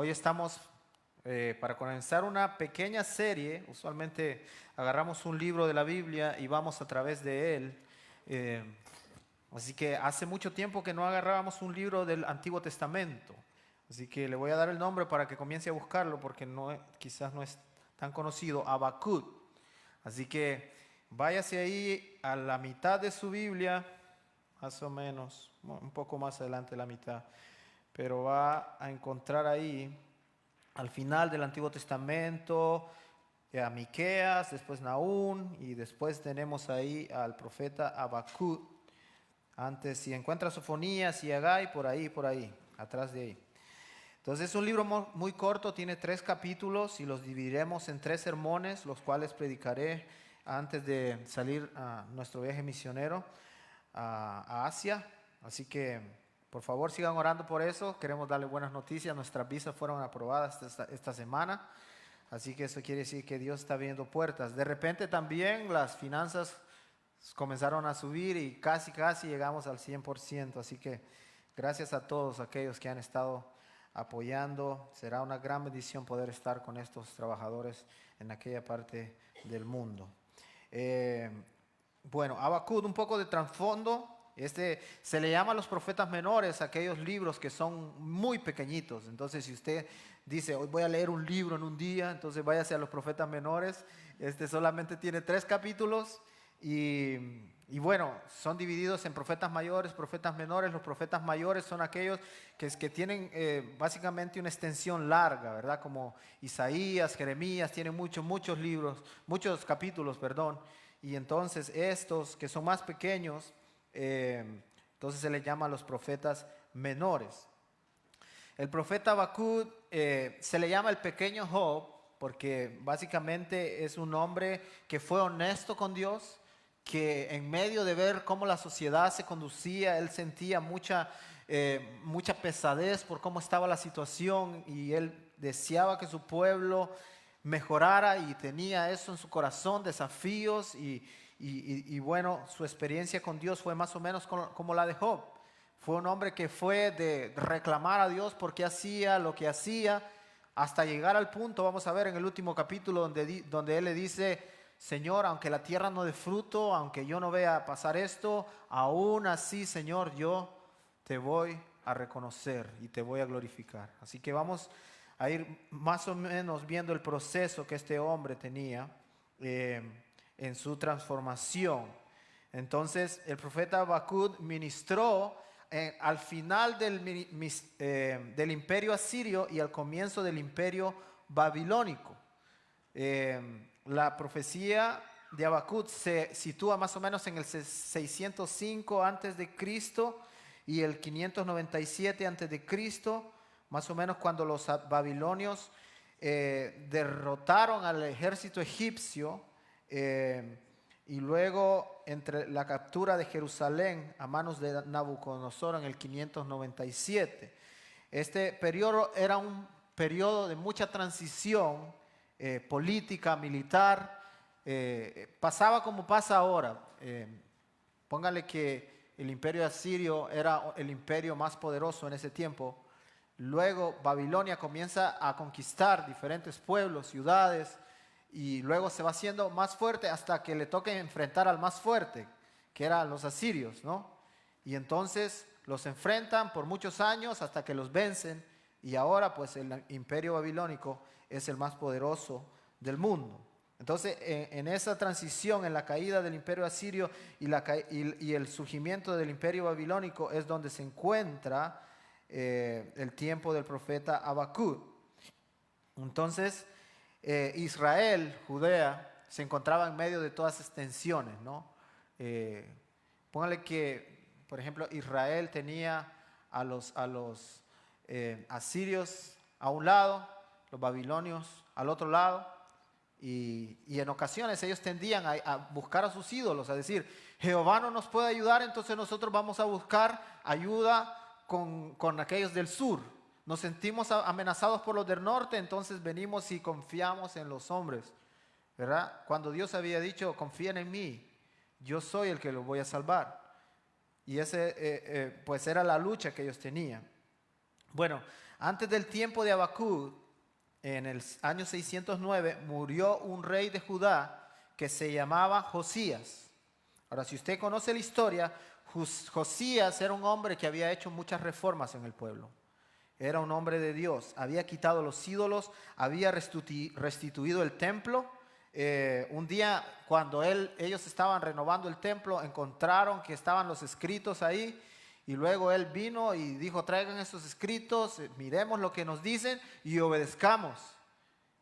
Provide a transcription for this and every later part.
hoy estamos para comenzar una pequeña serie. Usualmente agarramos un libro de la Biblia y vamos a través de él. Así que hace mucho tiempo que no agarrábamos un libro del Antiguo Testamento. Así que le voy a dar el nombre para que comience a buscarlo porque quizás no es tan conocido, Habacuc. Así que váyase ahí a la mitad de su Biblia, más o menos, un poco más adelante de la mitad, pero va a encontrar ahí al final del Antiguo Testamento a Miqueas, después Nahum y después tenemos ahí al profeta Habacuc. Antes, si encuentra Sofonías y Hagai, por ahí, atrás de ahí. Entonces es un libro muy corto, tiene 3 capítulos y los dividiremos en 3 sermones, los cuales predicaré antes de salir a nuestro viaje misionero a Asia. Así que por favor sigan orando por eso. Queremos darle buenas noticias. Nuestras visas fueron aprobadas esta semana. Así que eso quiere decir que Dios está abriendo puertas. De repente también las finanzas comenzaron a subir y casi llegamos al 100%. Así que gracias a todos aquellos que han estado apoyando. Será una gran bendición poder estar con estos trabajadores en aquella parte del mundo. Bueno, Habacuc, un poco de trasfondo. Se le llama a los profetas menores, aquellos libros que son muy pequeñitos. Entonces, si usted dice, hoy voy a leer un libro en un día, entonces váyase a los profetas menores. Solamente tiene 3 capítulos y bueno, son divididos en profetas mayores, profetas menores. Los profetas mayores son aquellos que tienen básicamente una extensión larga, ¿verdad? Como Isaías, Jeremías, tienen muchos libros, muchos capítulos, perdón. Y entonces estos que son más pequeños, entonces se les llama a los profetas menores. El profeta Habacuc se le llama el pequeño Job porque básicamente es un hombre que fue honesto con Dios, que en medio de ver cómo la sociedad se conducía, él sentía mucha pesadez por cómo estaba la situación y él deseaba que su pueblo mejorara y tenía eso en su corazón, desafíos y bueno, su experiencia con Dios fue más o menos como la de Job. Fue un hombre que fue de reclamar a Dios por qué hacía lo que hacía, hasta llegar al punto, vamos a ver en el último capítulo, donde él le dice: Señor, aunque la tierra no dé fruto, aunque yo no vea pasar esto, aún así, Señor, yo te voy a reconocer y te voy a glorificar. Así que vamos a ir más o menos viendo el proceso que este hombre tenía en su transformación. Entonces el profeta Habacuc ministró al final del imperio asirio y al comienzo del imperio babilónico. La profecía de Habacuc se sitúa más o menos en el 605 antes de Cristo y el 597 antes de Cristo, más o menos cuando los babilonios derrotaron al ejército egipcio y luego entre la captura de Jerusalén a manos de Nabucodonosor en el 597. Este periodo era un periodo de mucha transición política, militar. Pasaba como pasa ahora. Póngale que el imperio asirio era el imperio más poderoso en ese tiempo. Luego Babilonia comienza a conquistar diferentes pueblos, ciudades, y luego se va haciendo más fuerte hasta que le toque enfrentar al más fuerte, que eran los asirios, ¿no? Y entonces los enfrentan por muchos años hasta que los vencen, y ahora pues el imperio babilónico es el más poderoso del mundo. Entonces en esa transición, en la caída del imperio asirio y el surgimiento del imperio babilónico es donde se encuentra el tiempo del profeta Habacuc. Entonces Israel, Judea, se encontraba en medio de todas esas tensiones, ¿no? Póngale que, por ejemplo, Israel tenía a los asirios a un lado, los babilonios al otro lado, y en ocasiones ellos tendían a buscar a sus ídolos, a decir: Jehová no nos puede ayudar, entonces nosotros vamos a buscar ayuda con aquellos del sur. Nos sentimos amenazados por los del norte, entonces venimos y confiamos en los hombres, ¿verdad? Cuando Dios había dicho: confíen en mí, yo soy el que los voy a salvar. Y ese pues era la lucha que ellos tenían. Bueno, Antes del tiempo de Habacuc, en el año 609, murió un rey de Judá que se llamaba Josías. Ahora, si usted conoce la historia, Josías era un hombre que había hecho muchas reformas en el pueblo. Era un hombre de Dios, había quitado los ídolos, había restituido el templo. Un día cuando ellos estaban renovando el templo, encontraron que estaban los escritos ahí, y luego él vino y dijo: traigan esos escritos, miremos lo que nos dicen y obedezcamos.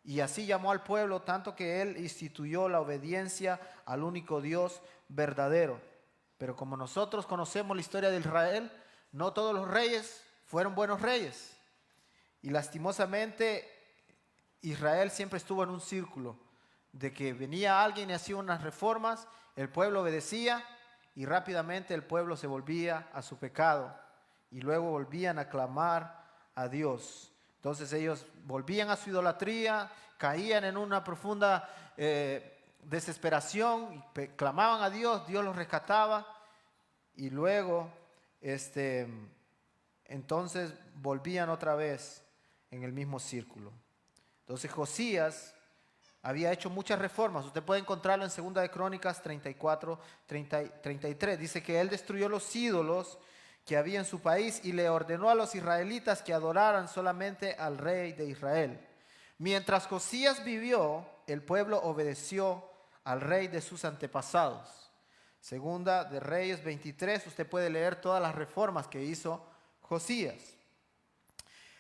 Y así llamó al pueblo, tanto que él instituyó la obediencia al único Dios verdadero. Pero como nosotros conocemos la historia de Israel, no todos los reyes fueron buenos reyes. Y lastimosamente Israel siempre estuvo en un círculo de que venía alguien y hacía unas reformas, el pueblo obedecía y rápidamente el pueblo se volvía a su pecado y luego volvían a clamar a Dios. Entonces ellos volvían a su idolatría, caían en una profunda desesperación, y clamaban a Dios, Dios los rescataba y luego entonces volvían otra vez en el mismo círculo. Entonces Josías había hecho muchas reformas. Usted puede encontrarlo en 2 de Crónicas 34, 33. Dice que él destruyó los ídolos que había en su país y le ordenó a los israelitas que adoraran solamente al rey de Israel. Mientras Josías vivió, el pueblo obedeció al rey de sus antepasados. 2 de Reyes 23, usted puede leer todas las reformas que hizo Josías.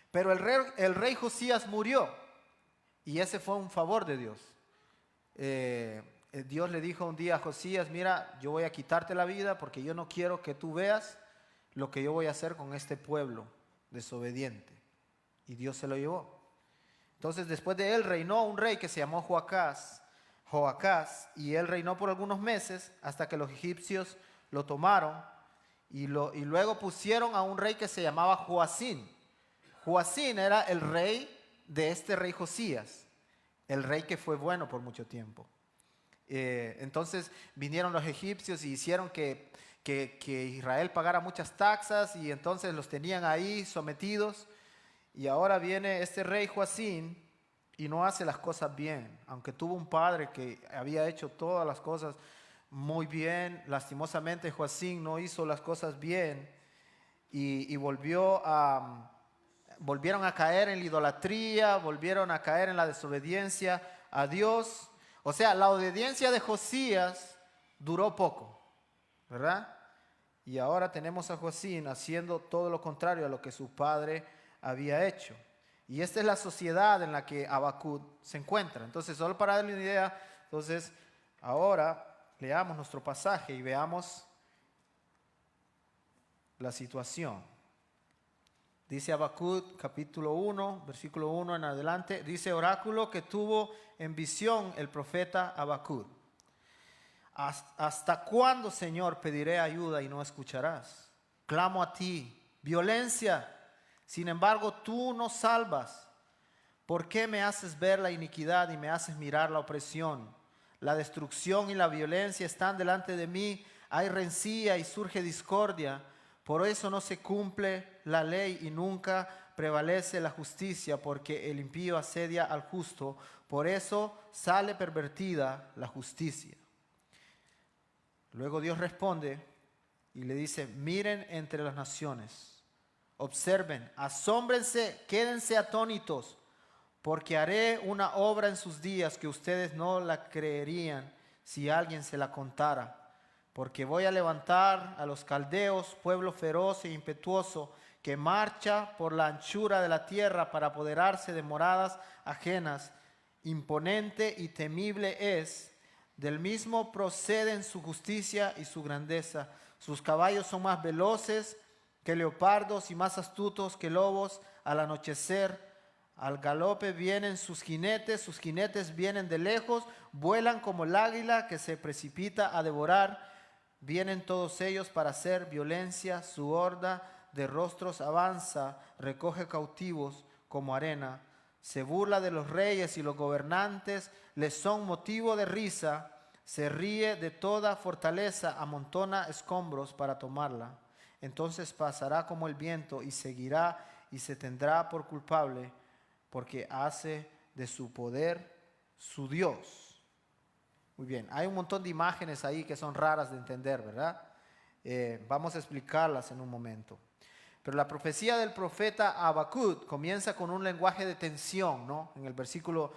Pero el rey Josías murió, y ese fue un favor de Dios. Dios le dijo un día a Josías: mira, yo voy a quitarte la vida porque yo no quiero que tú veas lo que yo voy a hacer con este pueblo desobediente. Y Dios se lo llevó. Entonces después de él reinó un rey que se llamó Joacás, y él reinó por algunos meses hasta que los egipcios lo tomaron y luego pusieron a un rey que se llamaba Joacín. Joacín era el rey de este rey Josías, el rey que fue bueno por mucho tiempo. Entonces vinieron los egipcios y hicieron que Israel pagara muchas taxas, y entonces los tenían ahí sometidos. Y ahora viene este rey Joacín y no hace las cosas bien, aunque tuvo un padre que había hecho todas las cosas muy bien. Lastimosamente Joacín no hizo las cosas bien y volvieron a caer en la idolatría, volvieron a caer en la desobediencia a Dios. O sea, la obediencia de Josías duró poco, ¿verdad? Y ahora tenemos a Joacín haciendo todo lo contrario a lo que su padre había hecho. Y esta es la sociedad en la que Habacuc se encuentra. Entonces, solo para darle una idea, entonces ahora leamos nuestro pasaje y veamos la situación. Dice Habacuc capítulo 1, versículo 1 en adelante, dice: oráculo que tuvo en visión el profeta Habacuc. ¿Hasta cuándo, Señor, pediré ayuda y no escucharás? Clamo a ti, violencia, sin embargo tú no salvas. ¿Por qué me haces ver la iniquidad y me haces mirar la opresión? La destrucción y la violencia están delante de mí, hay rencilla y surge discordia. Por eso no se cumple la ley y nunca prevalece la justicia, porque el impío asedia al justo, por eso sale pervertida la justicia. Luego Dios responde y le dice: miren entre las naciones, observen, asómbrense, quédense atónitos, porque haré una obra en sus días que ustedes no la creerían si alguien se la contara. Porque voy a levantar a los caldeos, pueblo feroz e impetuoso, que marcha por la anchura de la tierra para apoderarse de moradas ajenas. Imponente y temible es, del mismo proceden su justicia y su grandeza. Sus caballos son más veloces que leopardos y más astutos que lobos. Al anochecer, al galope vienen sus jinetes vienen de lejos, vuelan como el águila que se precipita a devorar. Vienen todos ellos para hacer violencia, su horda de rostros avanza, recoge cautivos como arena. Se burla de los reyes y los gobernantes les son motivo de risa. Se ríe de toda fortaleza, amontona escombros para tomarla. Entonces pasará como el viento y seguirá y se tendrá por culpable porque hace de su poder su Dios. Muy bien, hay un montón de imágenes ahí que son raras de entender, ¿verdad? Vamos a explicarlas en un momento. Pero la profecía del profeta Habacuc comienza con un lenguaje de tensión, ¿no? En el versículo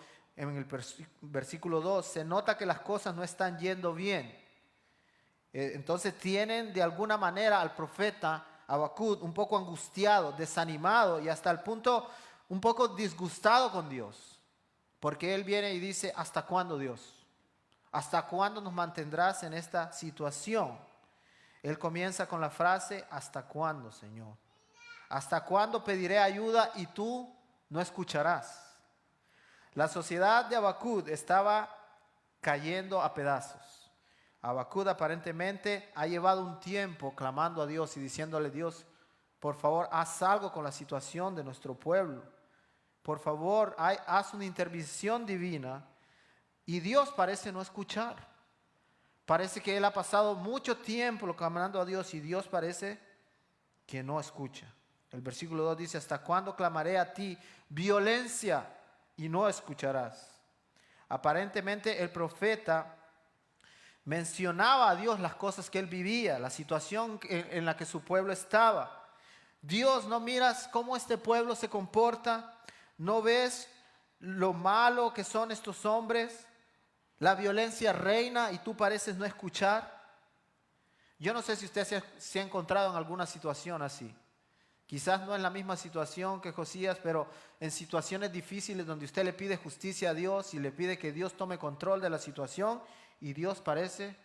2 se nota que las cosas no están yendo bien. Entonces tienen de alguna manera al profeta Habacuc un poco angustiado, desanimado y hasta el punto un poco disgustado con Dios. Porque él viene y dice, ¿hasta cuándo, Dios? ¿Hasta cuándo nos mantendrás en esta situación? Él comienza con la frase, ¿hasta cuándo, Señor? ¿Hasta cuándo pediré ayuda y tú no escucharás? La sociedad de Habacuc estaba cayendo a pedazos. Habacuc aparentemente ha llevado un tiempo clamando a Dios y diciéndole, Dios, por favor, haz algo con la situación de nuestro pueblo. Por favor, haz una intervención divina. Y Dios parece no escuchar. Parece que él ha pasado mucho tiempo clamando a Dios y Dios parece que no escucha. El versículo 2 dice, ¿hasta cuándo clamaré a ti violencia y no escucharás? Aparentemente el profeta mencionaba a Dios las cosas que él vivía, la situación en la que su pueblo estaba. Dios, ¿no miras cómo este pueblo se comporta? ¿No ves lo malo que son estos hombres? La violencia reina y tú pareces no escuchar. Yo no sé si usted se ha encontrado en alguna situación así. Quizás no en la misma situación que Josías, pero en situaciones difíciles donde usted le pide justicia a Dios y le pide que Dios tome control de la situación y Dios parece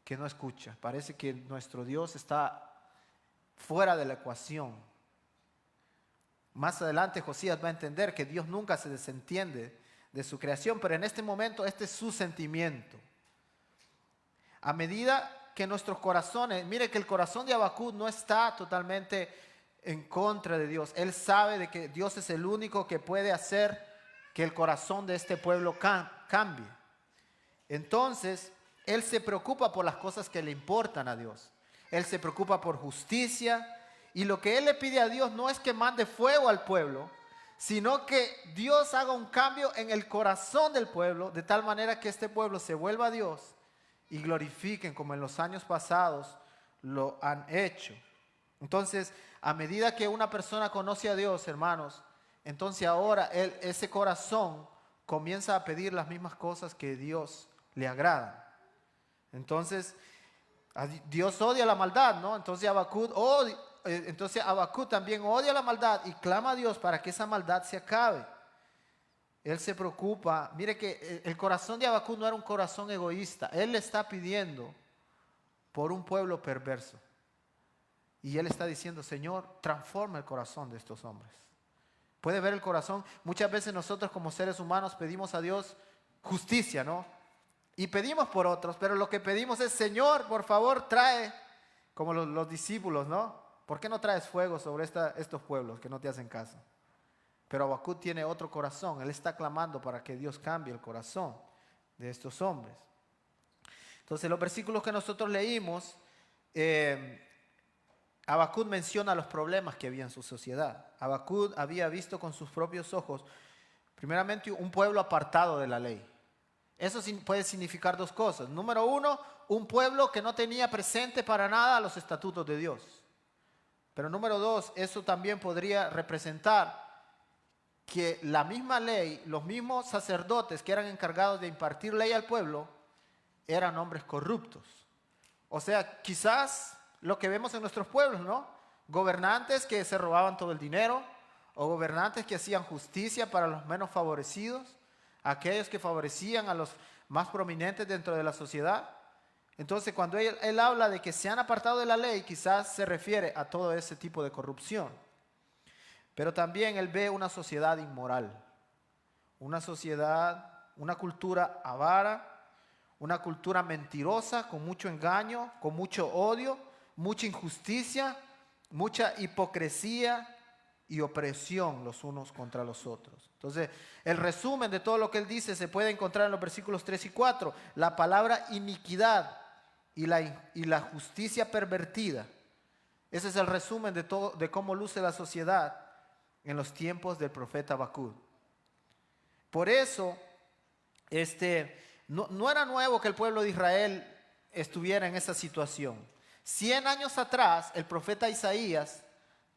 que no escucha. Parece que nuestro Dios está fuera de la ecuación. Más adelante Josías va a entender que Dios nunca se desentiende de su creación, pero en este momento este es su sentimiento. A medida que nuestros corazones, mire que el corazón de Habacuc no está totalmente en contra de Dios. Él sabe de que Dios es el único que puede hacer que el corazón de este pueblo cambie. Entonces, él se preocupa por las cosas que le importan a Dios. Él se preocupa por justicia y lo que él le pide a Dios no es que mande fuego al pueblo, sino que Dios haga un cambio en el corazón del pueblo, de tal manera que este pueblo se vuelva a Dios y glorifiquen como en los años pasados lo han hecho. Entonces, a medida que una persona conoce a Dios, hermanos, entonces ahora ese corazón comienza a pedir las mismas cosas que Dios le agradan. Entonces, Dios odia la maldad, ¿no? Entonces Habacuc también odia la maldad y clama a Dios para que esa maldad se acabe. Él se preocupa. Mire que el corazón de Habacuc no era un corazón egoísta. Él le está pidiendo por un pueblo perverso. Y él está diciendo, Señor, transforma el corazón de estos hombres. Puede ver el corazón. Muchas veces nosotros como seres humanos pedimos a Dios justicia, ¿no? Y pedimos por otros, pero lo que pedimos es, Señor, por favor, trae, como los discípulos, ¿no? ¿Por qué no traes fuego sobre estos pueblos que no te hacen caso? Pero Habacuc tiene otro corazón. Él está clamando para que Dios cambie el corazón de estos hombres. Entonces, los versículos que nosotros leímos, Habacuc menciona los problemas que había en su sociedad. Habacuc había visto con sus propios ojos, primeramente, un pueblo apartado de la ley. Eso puede significar dos cosas. Número uno, un pueblo que no tenía presente para nada los estatutos de Dios. Pero número dos, eso también podría representar que la misma ley, los mismos sacerdotes que eran encargados de impartir ley al pueblo, eran hombres corruptos. O sea, quizás lo que vemos en nuestros pueblos, ¿no? Gobernantes que se robaban todo el dinero, o gobernantes que hacían justicia para los menos favorecidos, aquellos que favorecían a los más prominentes dentro de la sociedad. Entonces, cuando él habla de que se han apartado de la ley, quizás se refiere a todo ese tipo de corrupción. Pero también él ve una sociedad inmoral, una sociedad, una cultura avara, una cultura mentirosa, con mucho engaño, con mucho odio, mucha injusticia, mucha hipocresía y opresión los unos contra los otros. Entonces, el resumen de todo lo que él dice se puede encontrar en los versículos 3 y 4. La palabra iniquidad y la justicia pervertida. Ese es el resumen de todo, de cómo luce la sociedad en los tiempos del profeta Habacuc. Por eso, no era nuevo que el pueblo de Israel estuviera en esa situación. 100 años atrás, el profeta Isaías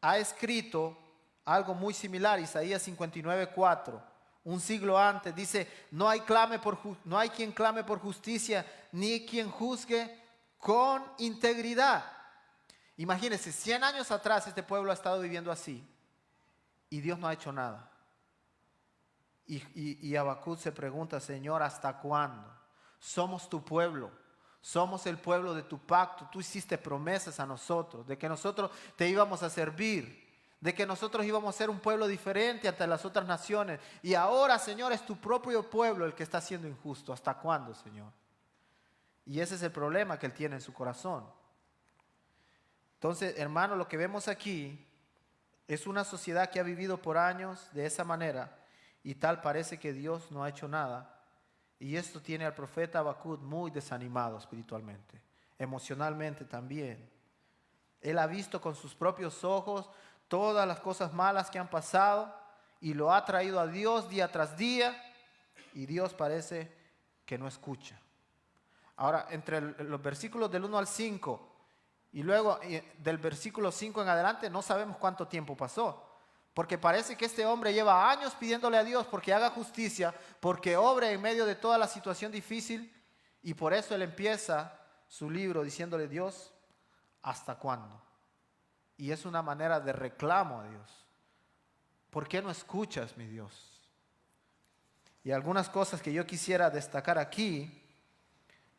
ha escrito algo muy similar, Isaías 59:4. Un siglo antes dice, no hay quien clame por justicia, ni quien juzgue con integridad. Imagínense, 100 años atrás este pueblo ha estado viviendo así y Dios no ha hecho nada. Y Habacuc se pregunta, Señor, ¿hasta cuándo? Somos tu pueblo, somos el pueblo de tu pacto. Tú hiciste promesas a nosotros de que nosotros te íbamos a servir, de que nosotros íbamos a ser un pueblo diferente ante las otras naciones. Y ahora, Señor, es tu propio pueblo el que está siendo injusto. ¿Hasta cuándo, Señor? Y ese es el problema que él tiene en su corazón. Entonces, hermano, lo que vemos aquí es una sociedad que ha vivido por años de esa manera y tal parece que Dios no ha hecho nada. Y esto tiene al profeta Habacuc muy desanimado espiritualmente, emocionalmente también. Él ha visto con sus propios ojos todas las cosas malas que han pasado y lo ha traído a Dios día tras día y Dios parece que no escucha. Ahora, entre los versículos del 1 al 5 y luego del versículo 5 en adelante no sabemos cuánto tiempo pasó. Porque parece que este hombre lleva años pidiéndole a Dios porque haga justicia, porque obre en medio de toda la situación difícil. Y por eso él empieza su libro diciéndole, Dios, ¿hasta cuándo? Y es una manera de reclamo a Dios. ¿Por qué no escuchas, mi Dios? Y algunas cosas que yo quisiera destacar aquí.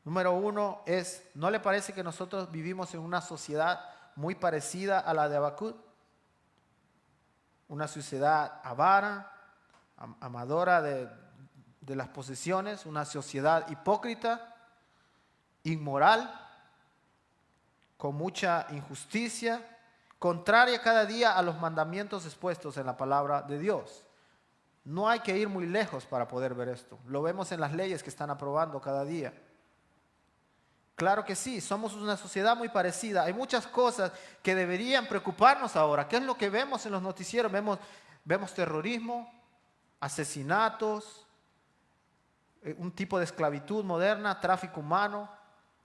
Número 1 es, ¿no le parece que nosotros vivimos en una sociedad muy parecida a la de Habacuc? Una sociedad avara, amadora de las posesiones, una sociedad hipócrita, inmoral, con mucha injusticia, contraria cada día a los mandamientos expuestos en la palabra de Dios. No hay que ir muy lejos para poder ver esto. Lo vemos en las leyes que están aprobando cada día. Claro que sí, somos una sociedad muy parecida. Hay muchas cosas que deberían preocuparnos ahora. ¿Qué es lo que vemos en los noticieros? Vemos terrorismo, asesinatos, un tipo de esclavitud moderna, tráfico humano,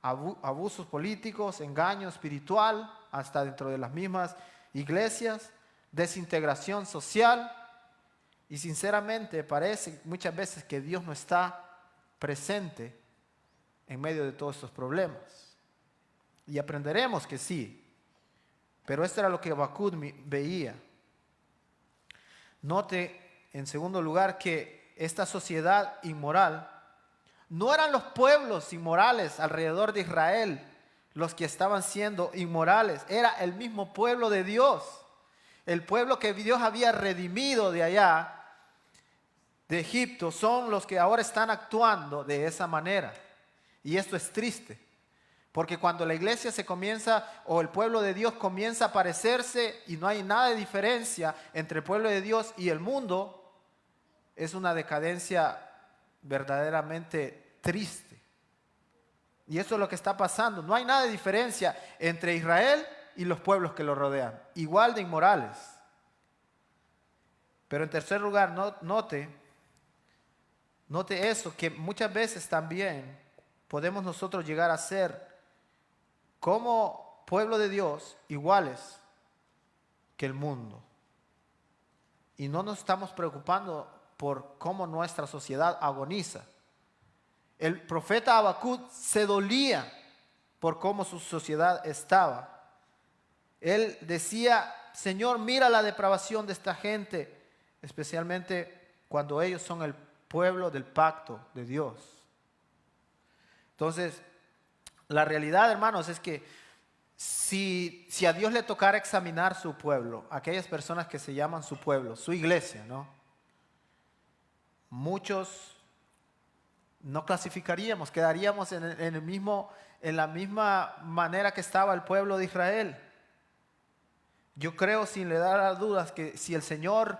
abusos políticos, engaño espiritual, hasta dentro de las mismas iglesias, desintegración social. Y sinceramente parece muchas veces que Dios no está presente en medio de todos estos problemas. Y aprenderemos que sí. Pero esto era lo que Habacuc veía. Note, en segundo lugar, que esta sociedad inmoral, no eran los pueblos inmorales alrededor de Israel los que estaban siendo inmorales. Era el mismo pueblo de Dios. El pueblo que Dios había redimido de allá, de Egipto, son los que ahora están actuando de esa manera. Y esto es triste, porque cuando la iglesia se comienza, o el pueblo de Dios comienza a parecerse y no hay nada de diferencia entre el pueblo de Dios y el mundo, es una decadencia verdaderamente triste. Y eso es lo que está pasando. No hay nada de diferencia entre Israel y los pueblos que lo rodean, igual de inmorales. Pero en tercer lugar, note eso, que muchas veces también podemos nosotros llegar a ser, como pueblo de Dios, iguales que el mundo. Y no nos estamos preocupando por cómo nuestra sociedad agoniza. El profeta Habacuc se dolía por cómo su sociedad estaba. Él decía, Señor, mira la depravación de esta gente, especialmente cuando ellos son el pueblo del pacto de Dios. Entonces, la realidad, hermanos, es que si a Dios le tocara examinar su pueblo, aquellas personas que se llaman su pueblo, su iglesia, ¿no? Muchos no clasificaríamos, quedaríamos en la misma manera que estaba el pueblo de Israel. Yo creo, sin lugar a dudas, que si el Señor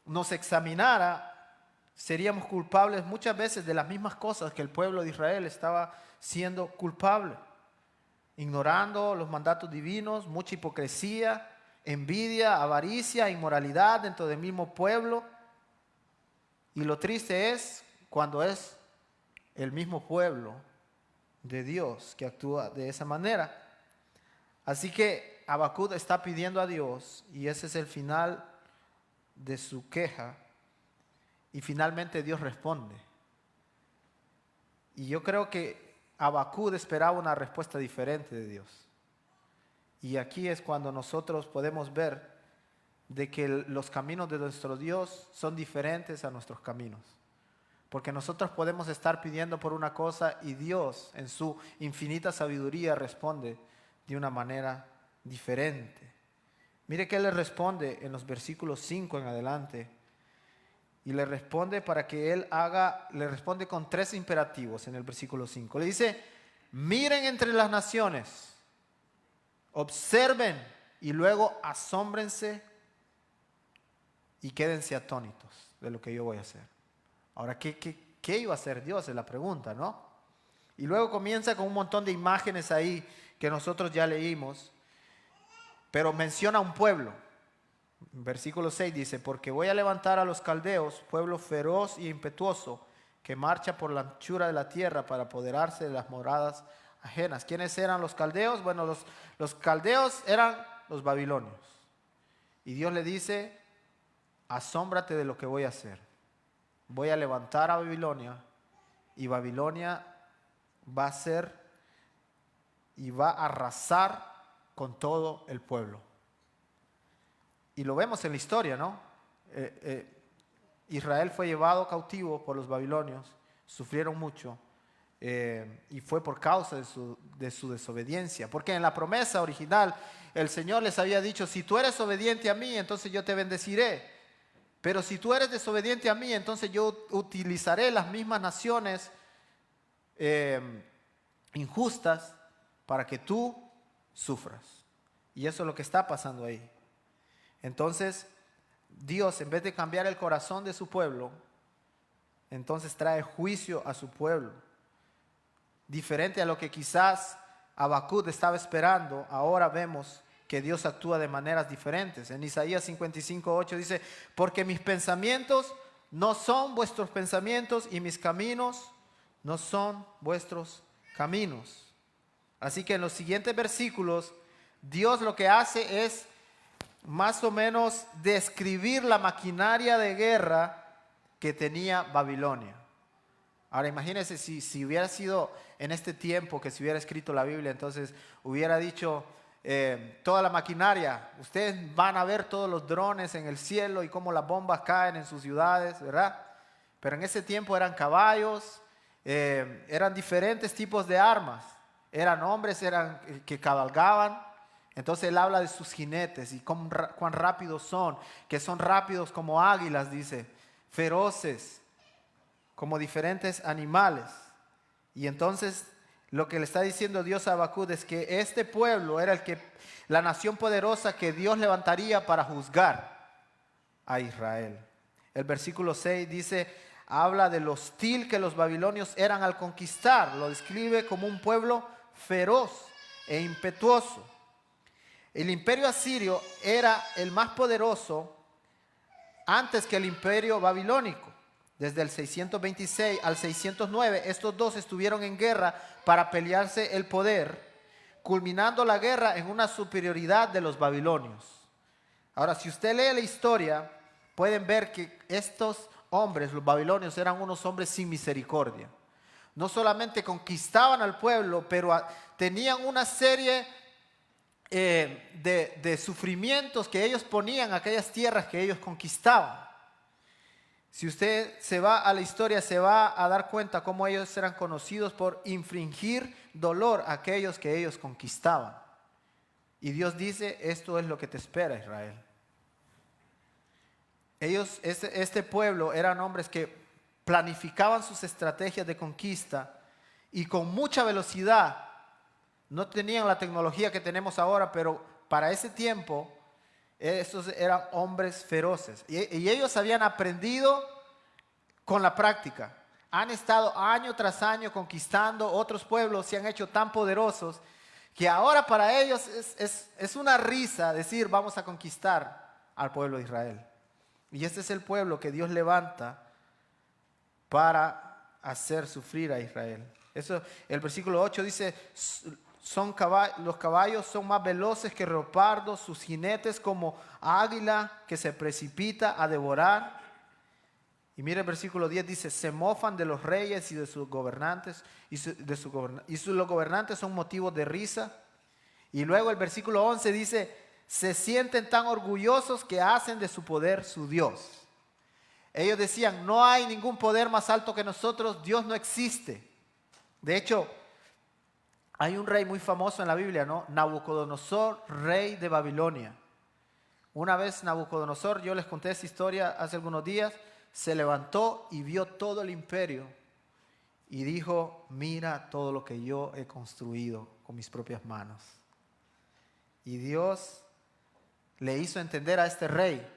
nos examinara, seríamos culpables muchas veces de las mismas cosas que el pueblo de Israel estaba siendo culpable, ignorando los mandatos divinos, mucha hipocresía, envidia, avaricia, inmoralidad dentro del mismo pueblo. Y lo triste es cuando es el mismo pueblo de Dios que actúa de esa manera. Así que Habacuc está pidiendo a Dios, y ese es el final de su queja, y finalmente Dios responde. Y yo creo que Habacuc esperaba una respuesta diferente de Dios. Y aquí es cuando nosotros podemos ver de que los caminos de nuestro Dios son diferentes a nuestros caminos. Porque nosotros podemos estar pidiendo por una cosa y Dios en su infinita sabiduría responde de una manera diferente. Mire que Él le responde en los versículos 5 en adelante. Y le responde para que Él le responde con 3 imperativos en el versículo 5. Le dice, miren entre las naciones, observen y luego asómbrense y quédense atónitos de lo que yo voy a hacer. Ahora, ¿qué iba a hacer Dios? Es la pregunta, ¿no? Y luego comienza con un montón de imágenes ahí que nosotros ya leímos, pero menciona un pueblo. Versículo 6 dice, porque voy a levantar a los caldeos, pueblo feroz y impetuoso, que marcha por la anchura de la tierra para apoderarse de las moradas ajenas. ¿Quiénes eran los caldeos? Bueno, los caldeos eran los babilonios. Y Dios le dice, asómbrate de lo que voy a hacer. Voy a levantar a Babilonia, y Babilonia va a ser y va a arrasar con todo el pueblo. Y lo vemos en la historia, ¿no? Israel fue llevado cautivo por los babilonios, sufrieron mucho, y fue por causa de su desobediencia. Porque en la promesa original el Señor les había dicho, si tú eres obediente a mí, entonces yo te bendeciré. Pero si tú eres desobediente a mí, entonces yo utilizaré las mismas naciones injustas para que tú sufras. Y eso es lo que está pasando ahí. Entonces, Dios, en vez de cambiar el corazón de su pueblo, entonces trae juicio a su pueblo. Diferente a lo que quizás Habacuc estaba esperando, ahora vemos que Dios actúa de maneras diferentes. En Isaías 55:8 dice, porque mis pensamientos no son vuestros pensamientos y mis caminos no son vuestros caminos. Así que en los siguientes versículos, Dios lo que hace es más o menos describir la maquinaria de guerra que tenía Babilonia. Ahora imagínense si hubiera sido en este tiempo que se hubiera escrito la Biblia, entonces hubiera dicho toda la maquinaria, ustedes van a ver todos los drones en el cielo y cómo las bombas caen en sus ciudades, ¿verdad? Pero en ese tiempo eran caballos, eran diferentes tipos de armas, eran hombres que cabalgaban. Entonces él habla de sus jinetes y cuán rápidos son, que son rápidos como águilas, dice, feroces, como diferentes animales. Y entonces lo que le está diciendo Dios a Habacuc es que este pueblo era la nación poderosa que Dios levantaría para juzgar a Israel. El versículo 6 dice, habla del hostil que los babilonios eran al conquistar, lo describe como un pueblo feroz e impetuoso. El imperio asirio era el más poderoso antes que el imperio babilónico. Desde el 626 al 609, estos dos estuvieron en guerra para pelearse el poder, culminando la guerra en una superioridad de los babilonios. Ahora, si usted lee la historia, pueden ver que estos hombres, los babilonios, eran unos hombres sin misericordia. No solamente conquistaban al pueblo, pero tenían una serie de sufrimientos que ellos ponían a aquellas tierras que ellos conquistaban. Si usted se va a la historia, se va a dar cuenta cómo ellos eran conocidos por infligir dolor a aquellos que ellos conquistaban. Y Dios dice, esto es lo que te espera, Israel. Este pueblo eran hombres que planificaban sus estrategias de conquista y con mucha velocidad. No tenían la tecnología que tenemos ahora, pero para ese tiempo estos eran hombres feroces. Y ellos habían aprendido con la práctica. Han estado año tras año conquistando otros pueblos, se han hecho tan poderosos que ahora para ellos es una risa decir vamos a conquistar al pueblo de Israel. Y este es el pueblo que Dios levanta para hacer sufrir a Israel. Eso, el versículo 8 dice, los caballos son más veloces que leopardos, sus jinetes como águila que se precipita a devorar. Y mire el versículo 10 dice, se mofan de los reyes y de sus gobernantes, los gobernantes son motivos de risa. Y luego el versículo 11 dice, se sienten tan orgullosos que hacen de su poder su Dios. Ellos decían, no hay ningún poder más alto que nosotros, Dios no existe. De hecho, hay un rey muy famoso en la Biblia, ¿no? Nabucodonosor, rey de Babilonia. Una vez Nabucodonosor, yo les conté esta historia hace algunos días, se levantó y vio todo el imperio y dijo, mira todo lo que yo he construido con mis propias manos. Y Dios le hizo entender a este rey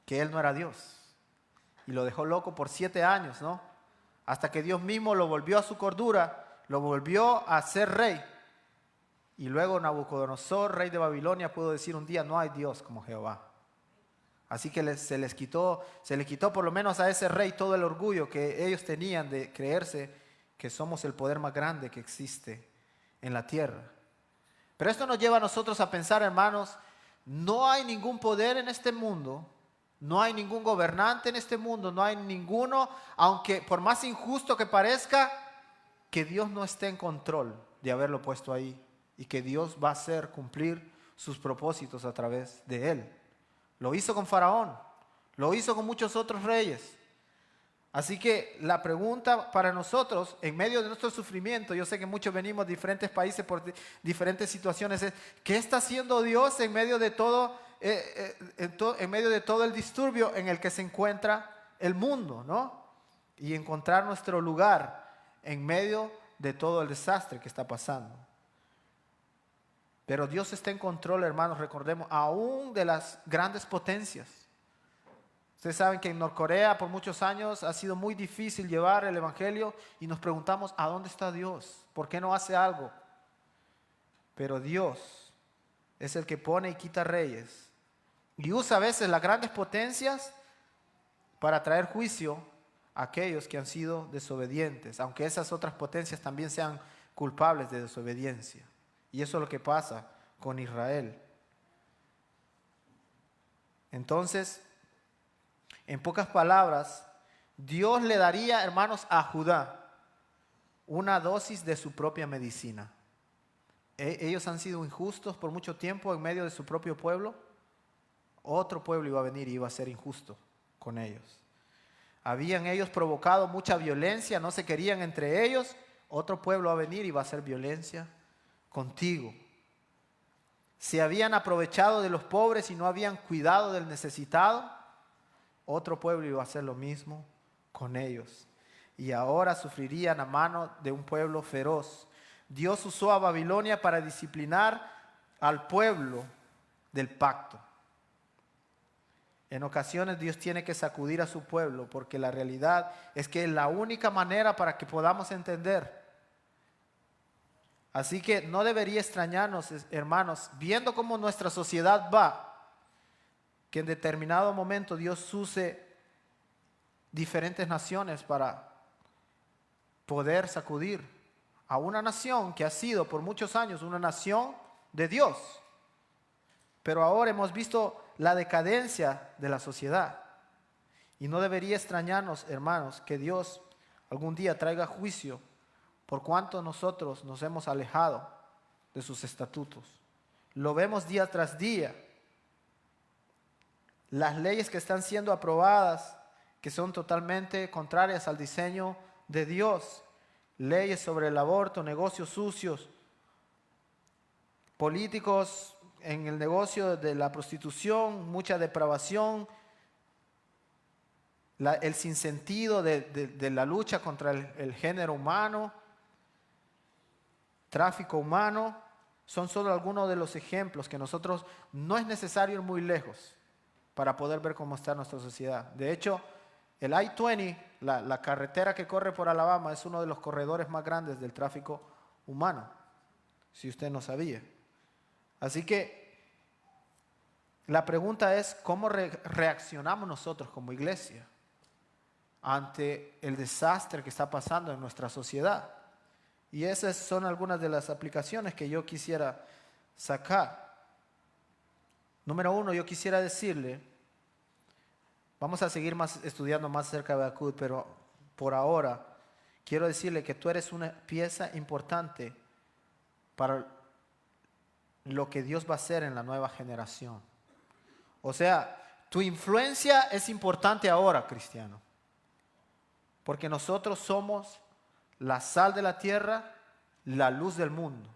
que él no era Dios. Y lo dejó loco por 7 años, ¿no? Hasta que Dios mismo lo volvió a su cordura, lo volvió a ser rey. Y luego Nabucodonosor, rey de Babilonia, pudo decir un día, no hay Dios como Jehová. Así que se le quitó por lo menos a ese rey todo el orgullo que ellos tenían de creerse que somos el poder más grande que existe en la tierra. Pero esto nos lleva a nosotros a pensar, hermanos, no hay ningún poder en este mundo, no hay ningún gobernante en este mundo, no hay ninguno, aunque por más injusto que parezca, que Dios no esté en control de haberlo puesto ahí y que Dios va a hacer cumplir sus propósitos a través de él. Lo hizo con Faraón, lo hizo con muchos otros reyes. Así que la pregunta para nosotros, en medio de nuestro sufrimiento, yo sé que muchos venimos de diferentes países por diferentes situaciones, es ¿qué está haciendo Dios en medio de todo, en medio de todo el disturbio en el que se encuentra el mundo, ¿no? Y encontrar nuestro lugar en medio de todo el desastre que está pasando. Pero Dios está en control, hermanos, recordemos, aún de las grandes potencias. Ustedes saben que en Norcorea por muchos años ha sido muy difícil llevar el evangelio y nos preguntamos, ¿a dónde está Dios? ¿Por qué no hace algo? Pero Dios es el que pone y quita reyes y usa a veces las grandes potencias para traer juicio a aquellos que han sido desobedientes, aunque esas otras potencias también sean culpables de desobediencia. Y eso es lo que pasa con Israel. Entonces, en pocas palabras, Dios le daría, hermanos, a Judá una dosis de su propia medicina. Ellos han sido injustos por mucho tiempo en medio de su propio pueblo. Otro pueblo iba a venir y iba a ser injusto con ellos. Habían ellos provocado mucha violencia, no se querían entre ellos. Otro pueblo va a venir y va a hacer violencia contigo. Se habían aprovechado de los pobres y no habían cuidado del necesitado. Otro pueblo iba a hacer lo mismo con ellos. Y ahora sufrirían a mano de un pueblo feroz. Dios usó a Babilonia para disciplinar al pueblo del pacto. En ocasiones Dios tiene que sacudir a su pueblo porque la realidad es que es la única manera para que podamos entender. Así que no debería extrañarnos, hermanos, viendo cómo nuestra sociedad va, que en determinado momento Dios use diferentes naciones para poder sacudir a una nación que ha sido por muchos años una nación de Dios. Pero ahora hemos visto la decadencia de la sociedad. Y no debería extrañarnos, hermanos, que Dios algún día traiga juicio por cuanto nosotros nos hemos alejado de sus estatutos. Lo vemos día tras día. Las leyes que están siendo aprobadas, que son totalmente contrarias al diseño de Dios. Leyes sobre el aborto, negocios sucios, políticos en el negocio de la prostitución, mucha depravación, el sinsentido de la lucha contra el género humano, tráfico humano, son solo algunos de los ejemplos que nosotros no es necesario ir muy lejos para poder ver cómo está nuestra sociedad. De hecho, el I-20, la carretera que corre por Alabama, es uno de los corredores más grandes del tráfico humano. si usted no sabía. Así que la pregunta es, ¿cómo reaccionamos nosotros como iglesia ante el desastre que está pasando en nuestra sociedad? Y esas son algunas de las aplicaciones que yo quisiera sacar. Número uno, yo quisiera decirle, vamos a seguir estudiando más acerca de Habacuc, pero por ahora quiero decirle que tú eres una pieza importante para lo que Dios va a hacer en la nueva generación. O sea, tu influencia es importante ahora, cristiano, porque nosotros somos la sal de la tierra, la luz del mundo.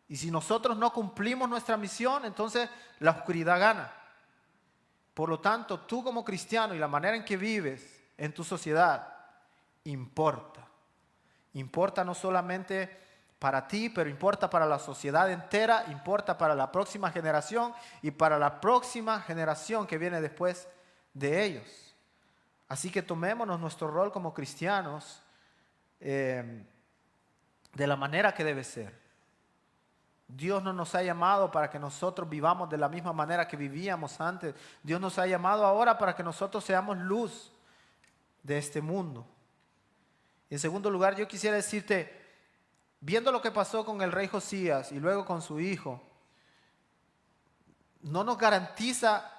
Y si nosotros no cumplimos nuestra misión, entonces la oscuridad gana. Por lo tanto, tú como cristiano y la manera en que vives en tu sociedad importa. Importa no solamente para ti, pero importa para la sociedad entera, importa para la próxima generación y para la próxima generación que viene después de ellos. Así que tomémonos nuestro rol como cristianos de la manera que debe ser. Dios no nos ha llamado para que nosotros vivamos de la misma manera que vivíamos antes. Dios nos ha llamado ahora para que nosotros seamos luz de este mundo. Y en segundo lugar, yo quisiera decirte, viendo lo que pasó con el rey Josías y luego con su hijo, no nos garantiza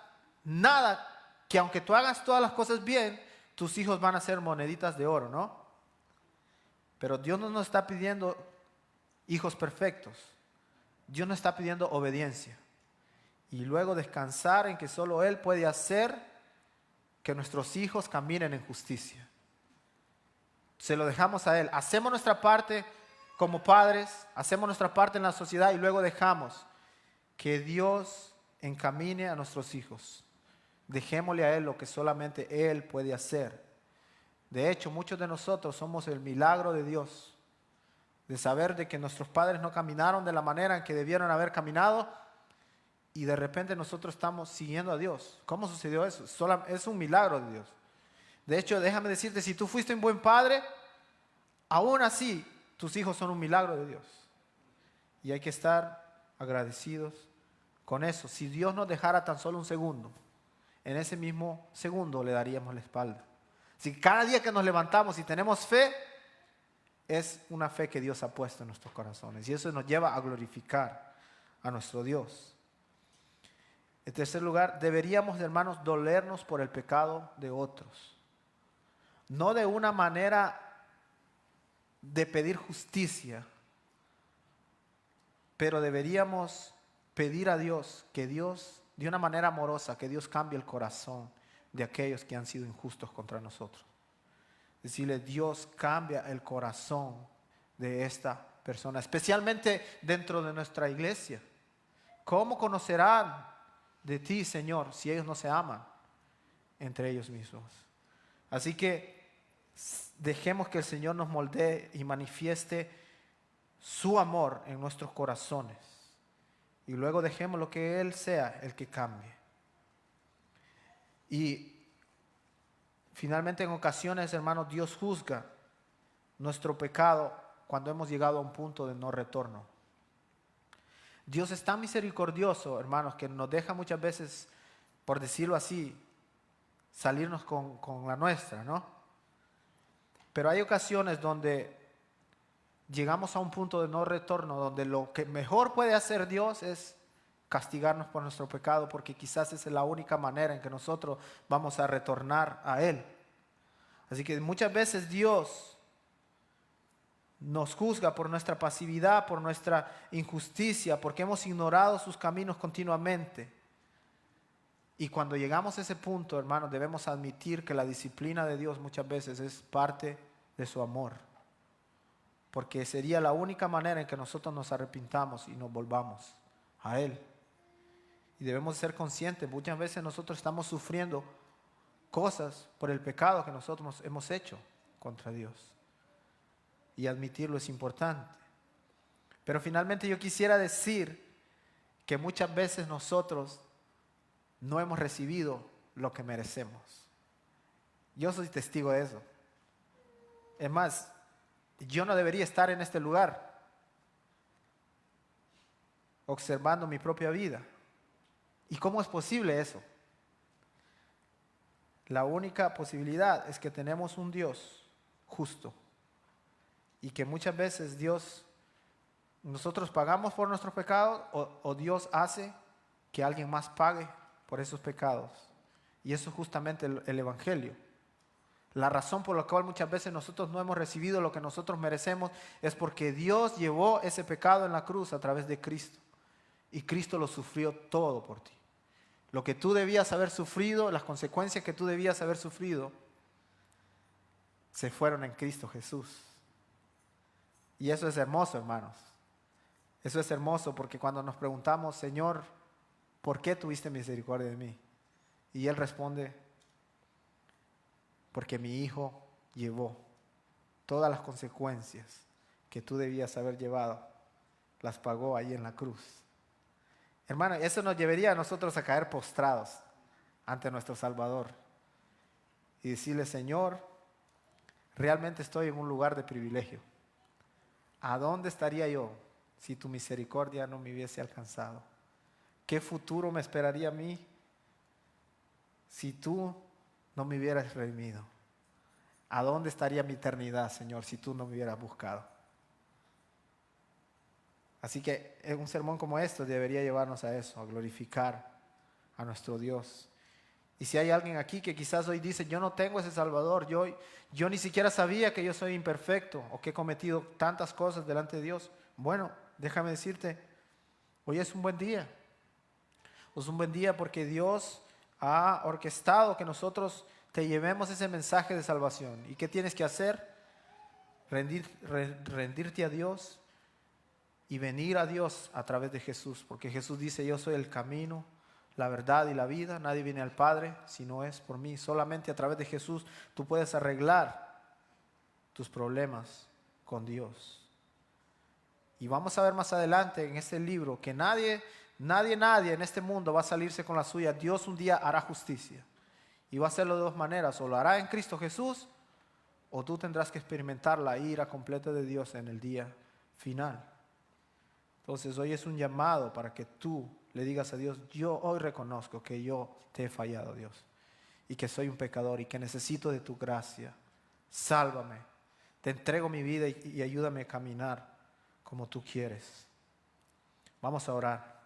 nada que aunque tú hagas todas las cosas bien, tus hijos van a ser moneditas de oro, ¿no? Pero Dios no nos está pidiendo hijos perfectos. Dios nos está pidiendo obediencia. Y luego descansar en que solo Él puede hacer que nuestros hijos caminen en justicia. Se lo dejamos a Él. Hacemos nuestra parte como padres, hacemos nuestra parte en la sociedad y luego dejamos que Dios encamine a nuestros hijos. Dejémosle a Él lo que solamente Él puede hacer. De hecho, muchos de nosotros somos el milagro de Dios, de saber de que nuestros padres no caminaron de la manera en que debieron haber caminado y de repente nosotros estamos siguiendo a Dios. ¿Cómo sucedió eso? Es un milagro de Dios. De hecho, déjame decirte, si tú fuiste un buen padre, aún así tus hijos son un milagro de Dios. Y hay que estar agradecidos con eso. Si Dios nos dejara tan solo un segundo, en ese mismo segundo le daríamos la espalda. Si cada día que nos levantamos y tenemos fe, es una fe que Dios ha puesto en nuestros corazones. Y eso nos lleva a glorificar a nuestro Dios. En tercer lugar, deberíamos, hermanos, dolernos por el pecado de otros. No de una manera de pedir justicia, pero deberíamos pedir a Dios que Dios, de una manera amorosa, que Dios cambie el corazón de aquellos que han sido injustos contra nosotros. Decirle, Dios, cambia el corazón de esta persona, especialmente dentro de nuestra iglesia. ¿Cómo conocerán de ti, Señor, si ellos no se aman entre ellos mismos? Así que dejemos que el Señor nos moldee y manifieste su amor en nuestros corazones. Y luego dejemos lo que Él sea el que cambie. Y finalmente, en ocasiones, hermanos, Dios juzga nuestro pecado cuando hemos llegado a un punto de no retorno. Dios es tan misericordioso, hermanos, que nos deja muchas veces, por decirlo así, salirnos con la nuestra, ¿no? Pero hay ocasiones donde llegamos a un punto de no retorno, donde lo que mejor puede hacer Dios es castigarnos por nuestro pecado, porque quizás esa es la única manera en que nosotros vamos a retornar a Él. Así que muchas veces Dios nos juzga por nuestra pasividad, por nuestra injusticia, porque hemos ignorado sus caminos continuamente. Y cuando llegamos a ese punto, hermanos, debemos admitir que la disciplina de Dios muchas veces es parte de su amor, porque sería la única manera en que nosotros nos arrepintamos y nos volvamos a Él. Y debemos ser conscientes, muchas veces nosotros estamos sufriendo cosas por el pecado que nosotros hemos hecho contra Dios. Y admitirlo es importante. Pero finalmente yo quisiera decir que muchas veces nosotros no hemos recibido lo que merecemos. Yo soy testigo de eso. Es más, yo no debería estar en este lugar. observando mi propia vida. ¿Y cómo es posible eso? La única posibilidad es que tenemos un Dios justo y que muchas veces nosotros pagamos por nuestros pecados o Dios hace que alguien más pague por esos pecados. Y eso es justamente el Evangelio. La razón por la cual muchas veces nosotros no hemos recibido lo que nosotros merecemos es porque Dios llevó ese pecado en la cruz a través de Cristo. Y Cristo lo sufrió todo por ti. Lo que tú debías haber sufrido, las consecuencias que tú debías haber sufrido, se fueron en Cristo Jesús. Y eso es hermoso, hermanos. Eso es hermoso porque cuando nos preguntamos, Señor, ¿por qué tuviste misericordia de mí? Y Él responde, porque mi Hijo llevó todas las consecuencias que tú debías haber llevado, las pagó ahí en la cruz. Hermano, eso nos llevaría a nosotros a caer postrados ante nuestro Salvador y decirle, Señor, realmente estoy en un lugar de privilegio. ¿A dónde estaría yo si tu misericordia no me hubiese alcanzado? ¿Qué futuro me esperaría a mí si tú no me hubieras redimido? ¿A dónde estaría mi eternidad, Señor, si tú no me hubieras buscado? Así que un sermón como este debería llevarnos a eso, a glorificar a nuestro Dios. Y si hay alguien aquí que quizás hoy dice, yo no tengo ese Salvador, yo ni siquiera sabía que yo soy imperfecto o que he cometido tantas cosas delante de Dios. Bueno, déjame decirte, hoy es un buen día. Es un buen día porque Dios ha orquestado que nosotros te llevemos ese mensaje de salvación. ¿Y qué tienes que hacer? Rendirte a Dios y venir a Dios a través de Jesús, porque Jesús dice, yo soy el camino, la verdad y la vida, nadie viene al Padre si no es por mí. Solamente a través de Jesús tú puedes arreglar tus problemas con Dios. Y vamos a ver más adelante en este libro que nadie en este mundo va a salirse con la suya. Dios un día hará justicia y va a hacerlo de dos maneras, o lo hará en Cristo Jesús o tú tendrás que experimentar la ira completa de Dios en el día final. Entonces hoy es un llamado para que tú le digas a Dios, yo hoy reconozco que yo te he fallado, Dios, y que soy un pecador y que necesito de tu gracia. Sálvame, te entrego mi vida y ayúdame a caminar como tú quieres. Vamos a orar.